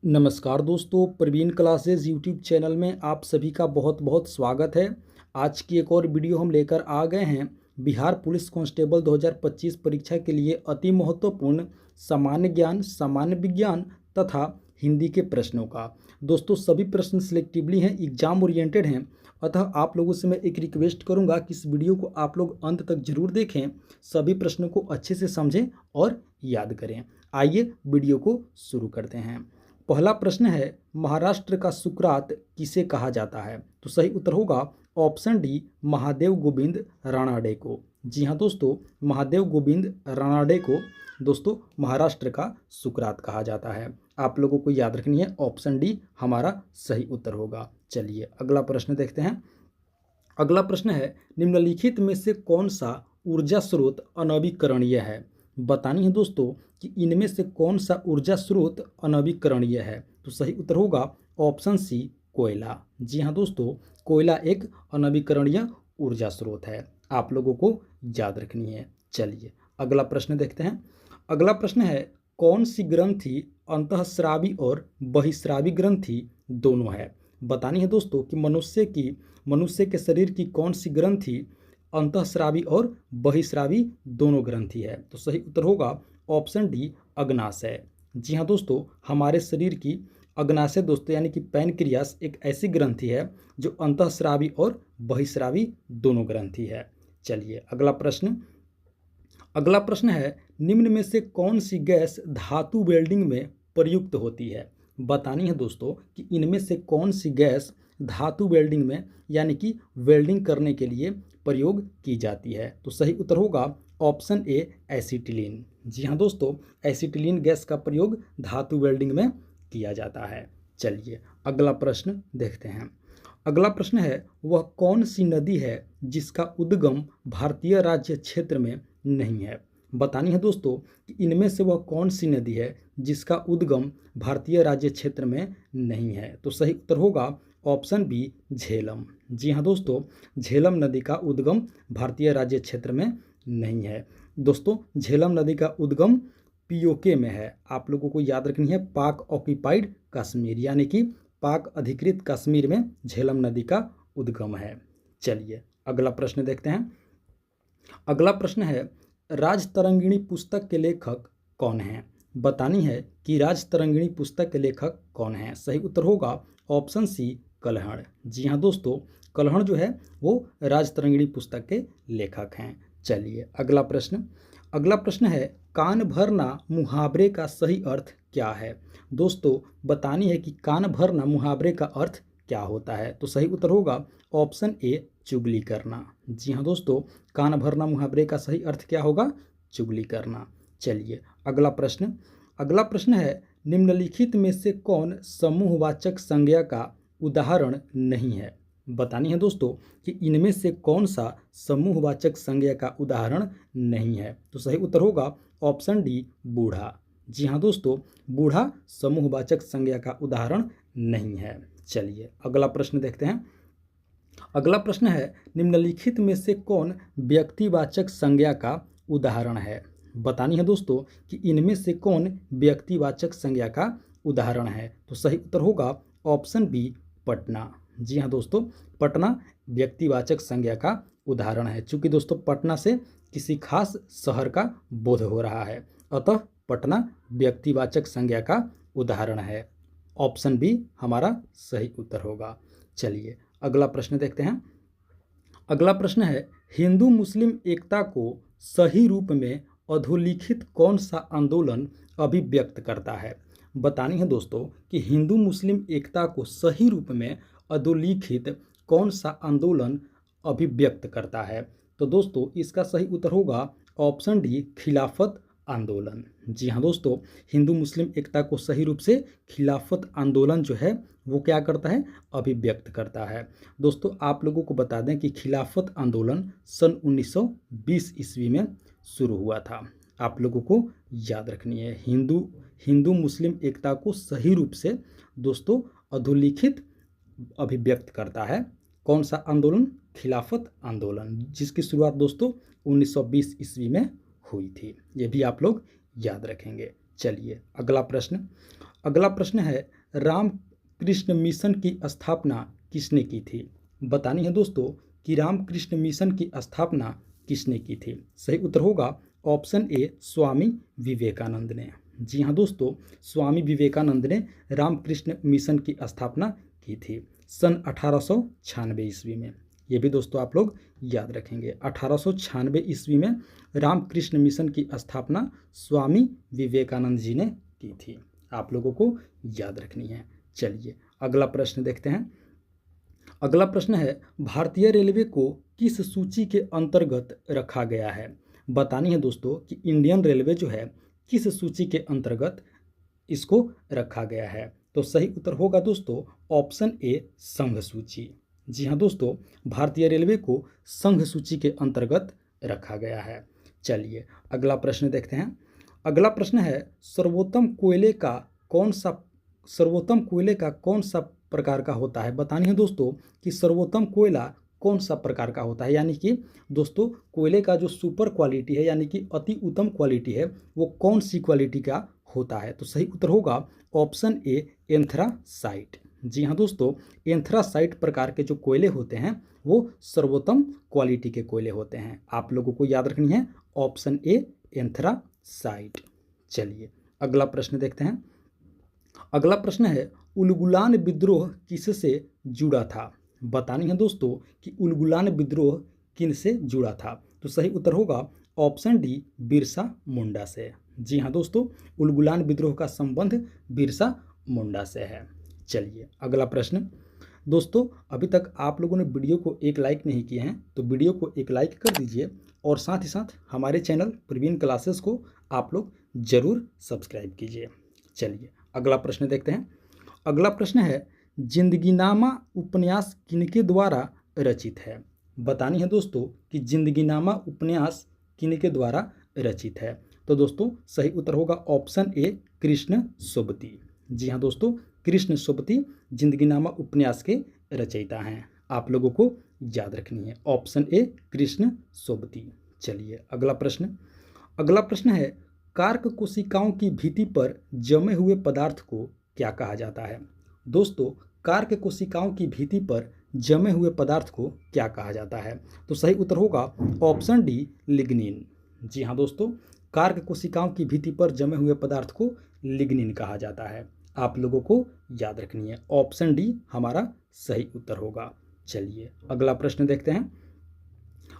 नमस्कार दोस्तों, Praveen classes YouTube channel में आप सभी का बहुत बहुत स्वागत है। आज की एक और वीडियो हम लेकर आ गए हैं बिहार पुलिस कांस्टेबल 2025 परीक्षा के लिए अति महत्वपूर्ण सामान्य ज्ञान, सामान्य विज्ञान तथा हिंदी के प्रश्नों का। दोस्तों सभी प्रश्न सिलेक्टिवली हैं, एग्जाम ओरिएंटेड हैं, अतः आप लोगों से मैं एक रिक्वेस्ट करूंगा कि इस वीडियो को आप लोग अंत तक जरूर देखें, सभी प्रश्नों को अच्छे से समझें और याद करें। आइए वीडियो को शुरू करते हैं। पहला प्रश्न है, महाराष्ट्र का सुकरात किसे कहा जाता है? तो सही उत्तर होगा ऑप्शन डी, महादेव गोविंद रानाडे को। जी हाँ दोस्तों, महादेव गोविंद रानाडे को दोस्तों महाराष्ट्र का सुकरात कहा जाता है। आप लोगों को याद रखनी है, ऑप्शन डी हमारा सही उत्तर होगा। चलिए अगला प्रश्न देखते हैं। अगला प्रश्न है, निम्नलिखित में से कौन सा ऊर्जा स्रोत अनवीकरणीय है? बतानी है दोस्तों कि इनमें से कौन सा ऊर्जा स्रोत अनवीकरणीय है। तो सही उत्तर होगा ऑप्शन सी, कोयला। जी हाँ दोस्तों, कोयला एक अनवीकरणीय ऊर्जा स्रोत है, आप लोगों को याद रखनी है। चलिए अगला प्रश्न देखते हैं। अगला प्रश्न है, कौन सी ग्रंथि अंतःस्रावी और बहिस्रावी ग्रंथि दोनों है? बतानी है दोस्तों कि मनुष्य के शरीर की कौन सी ग्रंथि अंतःस्रावी और बहिस्रावी दोनों ग्रंथि है। तो सही उत्तर होगा ऑप्शन डी, अग्नाशय। जी हाँ दोस्तों, हमारे शरीर की अग्नाशय दोस्तों यानी कि पैनक्रियास एक ऐसी ग्रंथि है जो अंतःस्रावी और बहिस्रावी दोनों ग्रंथि है। चलिए अगला प्रश्न है, निम्न में से कौन सी गैस धातु वेल्डिंग में प्रयुक्त होती है? बतानी है दोस्तों कि इनमें से कौन सी गैस धातु वेल्डिंग में यानी कि वेल्डिंग करने के लिए प्रयोग की जाती है। तो सही उत्तर होगा ऑप्शन ए, एसिटिलीन। जी हाँ दोस्तों, एसिटिलीन गैस का प्रयोग धातु वेल्डिंग में किया जाता है। चलिए अगला प्रश्न देखते हैं। अगला प्रश्न है, वह कौन सी नदी है जिसका उद्गम भारतीय राज्य क्षेत्र में नहीं है? बतानी है दोस्तों कि इनमें से वह कौन सी नदी है जिसका उद्गम भारतीय राज्य क्षेत्र में नहीं है। तो सही उत्तर होगा ऑप्शन बी, झेलम। जी हाँ दोस्तों, झेलम नदी का उद्गम भारतीय राज्य क्षेत्र में नहीं है। दोस्तों झेलम नदी का उद्गम पीओके में है। आप लोगों को याद रखनी है, पाक ऑक्यूपाइड कश्मीर यानी कि पाक अधिकृत कश्मीर में झेलम नदी का उद्गम है। चलिए अगला प्रश्न देखते हैं। अगला प्रश्न है, राजतरंगिणी पुस्तक के लेखक कौन हैं? बतानी है कि राजतरंगिणी पुस्तक के लेखक कौन हैं। सही उत्तर होगा ऑप्शन सी, कल्हड़। जी हाँ दोस्तों, कल्हड़ जो है वो राजतरंगिणी पुस्तक के लेखक हैं। चलिए अगला प्रश्न है, कान भरना मुहावरे का सही अर्थ क्या है? दोस्तों बतानी है कि कान भरना मुहावरे का अर्थ क्या होता है। तो सही उत्तर होगा ऑप्शन ए, चुगली करना। जी हाँ दोस्तों, कान भरना मुहावरे का सही अर्थ क्या होगा? चुगली करना। चलिए अगला प्रश्न है, निम्नलिखित में से कौन समूहवाचक संज्ञा का उदाहरण नहीं है? बतानी है दोस्तों कि इनमें से कौन सा समूहवाचक संज्ञा का उदाहरण नहीं है। तो सही उत्तर होगा ऑप्शन डी, बूढ़ा। जी हाँ दोस्तों, बूढ़ा समूहवाचक संज्ञा का उदाहरण नहीं है। चलिए अगला प्रश्न देखते हैं। अगला प्रश्न है, निम्नलिखित में से कौन व्यक्तिवाचक संज्ञा का उदाहरण है? बतानी है दोस्तों कि इनमें से कौन व्यक्तिवाचक संज्ञा का उदाहरण है। तो सही उत्तर होगा ऑप्शन बी, पटना। जी हाँ दोस्तों, पटना व्यक्तिवाचक संज्ञा का उदाहरण है। चूंकि दोस्तों पटना से किसी खास शहर का बोध हो रहा है, अतः पटना व्यक्तिवाचक संज्ञा का उदाहरण है। ऑप्शन बी हमारा सही उत्तर होगा। चलिए अगला प्रश्न देखते हैं। अगला प्रश्न है, हिंदू मुस्लिम एकता को सही रूप में अधोलिखित कौन सा आंदोलन अभिव्यक्त करता है? बतानी है दोस्तों कि हिंदू मुस्लिम एकता को सही रूप में अधोलिखित कौन सा आंदोलन अभिव्यक्त करता है? तो दोस्तों इसका सही उत्तर होगा ऑप्शन डी, खिलाफत आंदोलन। जी हाँ दोस्तों, हिंदू मुस्लिम एकता को सही रूप से खिलाफत आंदोलन जो है वो क्या करता है? अभिव्यक्त करता है। दोस्तों आप लोगों को बता दें कि खिलाफत आंदोलन सन 1920 ईस्वी में शुरू हुआ था। आप लोगों को याद रखनी है, हिंदू मुस्लिम एकता को सही रूप से दोस्तों अधोलिखित अभिव्यक्त करता है कौन सा आंदोलन? खिलाफत आंदोलन, जिसकी शुरुआत दोस्तों 1920 ईस्वी में हुई थी। ये भी आप लोग याद रखेंगे। चलिए अगला अगला प्रश्न है, रामकृष्ण मिशन की स्थापना किसने की थी? बतानी है दोस्तों कि रामकृष्ण मिशन की स्थापना किसने की थी? सही उत्तर होगा ऑप्शन ए, स्वामी विवेकानंद ने। जी हाँ दोस्तों, स्वामी विवेकानंद ने रामकृष्ण मिशन की स्थापना की थी सन 1896 ईस्वी में। ये भी दोस्तों आप लोग याद रखेंगे, 1896 ईस्वी में रामकृष्ण मिशन की स्थापना स्वामी विवेकानंद जी ने की थी। आप लोगों को याद रखनी है। चलिए अगला प्रश्न देखते हैं। अगला प्रश्न है, भारतीय रेलवे को किस सूची के अंतर्गत रखा गया है? बतानी है दोस्तों कि इंडियन रेलवे जो है किस सूची के अंतर्गत इसको रखा गया है। तो सही उत्तर होगा दोस्तों ऑप्शन ए, संघ सूची। जी हाँ दोस्तों, भारतीय रेलवे को संघ सूची के अंतर्गत रखा गया है। चलिए अगला प्रश्न देखते हैं। अगला प्रश्न है, सर्वोत्तम कोयले का कौन सा प्रकार का होता है? बतानी है दोस्तों कि सर्वोत्तम कोयला कौन सा प्रकार का होता है, यानी कि दोस्तों कोयले का जो सुपर क्वालिटी है यानी कि अति उत्तम क्वालिटी है वो कौन सी क्वालिटी का होता है? तो सही उत्तर होगा ऑप्शन ए, एंथ्रासाइट। जी हाँ दोस्तों, एंथ्रासाइट प्रकार के जो कोयले होते हैं वो सर्वोत्तम क्वालिटी के कोयले होते हैं। आप लोगों को याद रखनी है ऑप्शन ए, एंथ्रासाइट। चलिए अगला प्रश्न देखते हैं। अगला प्रश्न है, उलगुलान विद्रोह किससे जुड़ा था? बतानी है दोस्तों कि उलगुलान विद्रोह किनसे जुड़ा था? तो सही उत्तर होगा ऑप्शन डी, बिरसा मुंडा से। जी हाँ दोस्तों, उलगुलान विद्रोह का संबंध बिरसा मुंडा से है। चलिए अगला प्रश्न। दोस्तों अभी तक आप लोगों ने वीडियो को एक लाइक नहीं किए हैं तो वीडियो को एक लाइक कर दीजिए और साथ ही साथ हमारे चैनल प्रवीण क्लासेस को आप लोग ज़रूर सब्सक्राइब कीजिए। चलिए अगला प्रश्न देखते हैं। अगला प्रश्न है, जिंदगीनामा उपन्यास किनके द्वारा रचित है? बतानी है दोस्तों कि जिंदगीनामा उपन्यास किनके द्वारा रचित है? तो दोस्तों सही उत्तर होगा ऑप्शन ए, कृष्ण सोबती। जी हाँ दोस्तों, कृष्ण सोबती जिंदगीनामा उपन्यास के रचयिता हैं। आप लोगों को याद रखनी है ऑप्शन ए, कृष्ण सोबती। चलिए अगला प्रश्न। अगला प्रश्न है, कार्क कोशिकाओं की भित्ति पर जमे हुए पदार्थ को क्या कहा जाता है? दोस्तों कार्क कोशिकाओं की भित्ति पर जमे हुए पदार्थ को क्या कहा जाता है? तो सही उत्तर होगा ऑप्शन डी, लिग्निन। जी हाँ दोस्तों, कार्क कोशिकाओं की भित्ति पर जमे हुए पदार्थ को लिग्निन कहा जाता है। आप लोगों को याद रखनी है ऑप्शन डी हमारा सही उत्तर होगा। चलिए अगला प्रश्न देखते हैं।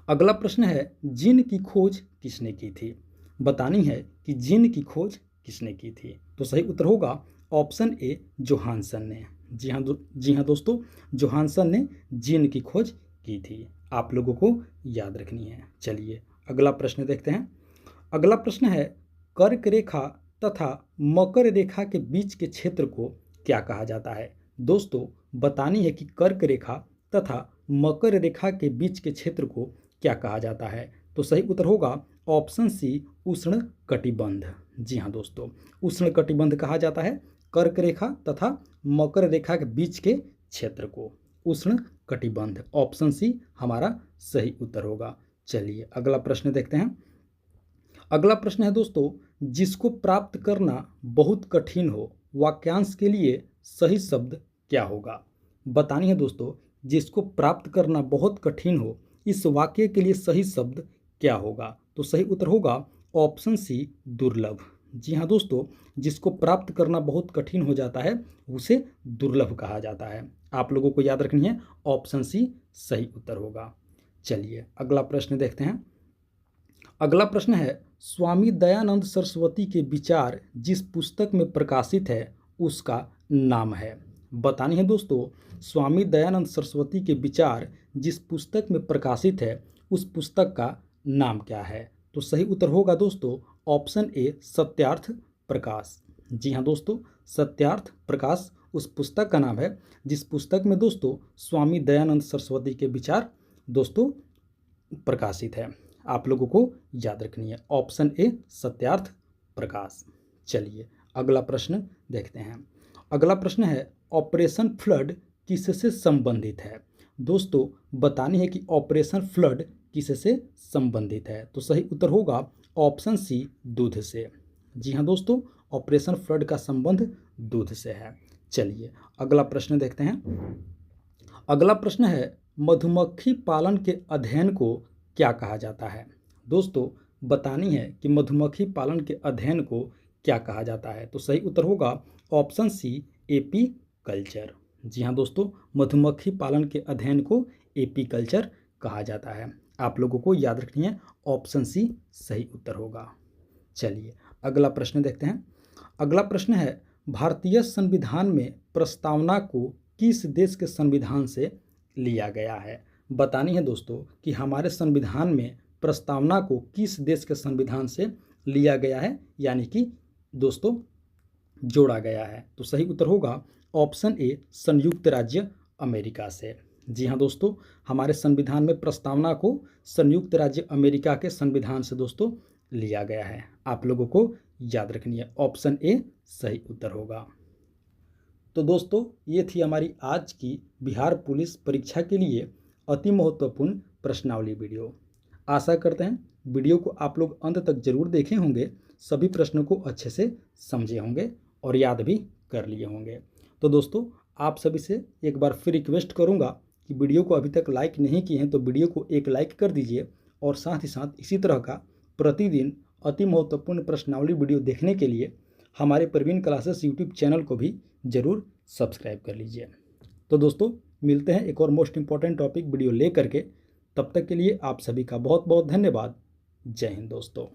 अगला प्रश्न है, जिन की खोज किसने की थी? बतानी है कि जिन की खोज किसने की थी? तो सही उत्तर होगा ऑप्शन ए, जोहानसन ने। जी हाँ दोस्तों, जोहानसन ने जिन की खोज की थी। आप लोगों को याद रखनी है। चलिए अगला प्रश्न देखते हैं। अगला प्रश्न है, कर्क रेखा तथा मकर रेखा के बीच के क्षेत्र को क्या कहा जाता है? दोस्तों बतानी है कि कर्क रेखा तथा मकर रेखा के बीच के क्षेत्र को क्या कहा जाता है? तो सही उत्तर होगा ऑप्शन सी, उष्ण कटिबंध। जी हाँ दोस्तों, उष्ण कटिबंध कहा जाता है कर्क रेखा तथा मकर रेखा के बीच के क्षेत्र को, उष्ण कटिबंध। ऑप्शन सी हमारा सही उत्तर होगा। चलिए अगला प्रश्न देखते हैं। अगला प्रश्न है दोस्तों, जिसको प्राप्त करना बहुत कठिन हो, वाक्यांश के लिए सही शब्द क्या होगा? बतानी है दोस्तों, जिसको प्राप्त करना बहुत कठिन हो, इस वाक्य के लिए सही शब्द क्या होगा? तो सही उत्तर होगा ऑप्शन सी, दुर्लभ। जी हाँ दोस्तों, जिसको प्राप्त करना बहुत कठिन हो जाता है उसे दुर्लभ कहा जाता है। आप लोगों को याद रखनी है ऑप्शन सी सही उत्तर होगा। चलिए अगला प्रश्न देखते हैं। अगला प्रश्न है, स्वामी दयानंद सरस्वती के विचार जिस पुस्तक में प्रकाशित है उसका नाम है? बतानी है दोस्तों, स्वामी दयानंद सरस्वती के विचार जिस पुस्तक में प्रकाशित है उस पुस्तक का नाम क्या है? तो सही उत्तर होगा दोस्तों ऑप्शन ए, सत्यार्थ प्रकाश। जी हाँ दोस्तों, सत्यार्थ प्रकाश उस पुस्तक का नाम है जिस पुस्तक में दोस्तों स्वामी दयानंद सरस्वती के विचार दोस्तों प्रकाशित है। आप लोगों को याद रखनी है ऑप्शन ए, सत्यार्थ प्रकाश। चलिए अगला प्रश्न देखते हैं। अगला प्रश्न है, ऑपरेशन फ्लड किससे संबंधित है? दोस्तों बतानी है कि ऑपरेशन फ्लड किससे संबंधित है? तो सही उत्तर होगा ऑप्शन सी, दूध से। जी हाँ दोस्तों, ऑपरेशन फ्लड का संबंध दूध से है। चलिए अगला प्रश्न देखते हैं। अगला प्रश्न है, मधुमक्खी पालन के अध्ययन को क्या कहा जाता है? दोस्तों बतानी है कि मधुमक्खी पालन के अध्ययन को क्या कहा जाता है। तो सही उत्तर होगा ऑप्शन सी, एपी कल्चर। जी हाँ दोस्तों, मधुमक्खी पालन के अध्ययन को एपी कल्चर कहा जाता है। आप लोगों को याद रखनी है, ऑप्शन सी सही उत्तर होगा। चलिए अगला प्रश्न देखते हैं। अगला प्रश्न है, भारतीय संविधान में प्रस्तावना को किस देश के संविधान से लिया गया है? बतानी है दोस्तों कि हमारे संविधान में प्रस्तावना को किस देश के संविधान से लिया गया है, यानी कि दोस्तों जोड़ा गया है। तो सही उत्तर होगा ऑप्शन ए, संयुक्त राज्य अमेरिका से। जी हाँ दोस्तों, हमारे संविधान में प्रस्तावना को संयुक्त राज्य अमेरिका के संविधान से दोस्तों लिया गया है। आप लोगों को याद रखनी है, ऑप्शन ए सही उत्तर होगा। तो दोस्तों ये थी हमारी आज की बिहार पुलिस परीक्षा के लिए अति महत्वपूर्ण प्रश्नावली वीडियो। आशा करते हैं वीडियो को आप लोग अंत तक जरूर देखे होंगे, सभी प्रश्नों को अच्छे से समझे होंगे और याद भी कर लिए होंगे। तो दोस्तों आप सभी से एक बार फिर रिक्वेस्ट करूंगा कि वीडियो को अभी तक लाइक नहीं किए हैं तो वीडियो को एक लाइक कर दीजिए, और साथ ही साथ इसी तरह का प्रतिदिन अति महत्वपूर्ण प्रश्नावली वीडियो देखने के लिए हमारे प्रवीण क्लासेस यूट्यूब चैनल को भी ज़रूर सब्सक्राइब कर लीजिए। तो दोस्तों मिलते हैं एक और मोस्ट इम्पॉर्टेंट टॉपिक वीडियो ले करके। तब तक के लिए आप सभी का बहुत बहुत धन्यवाद। जय हिंद दोस्तों।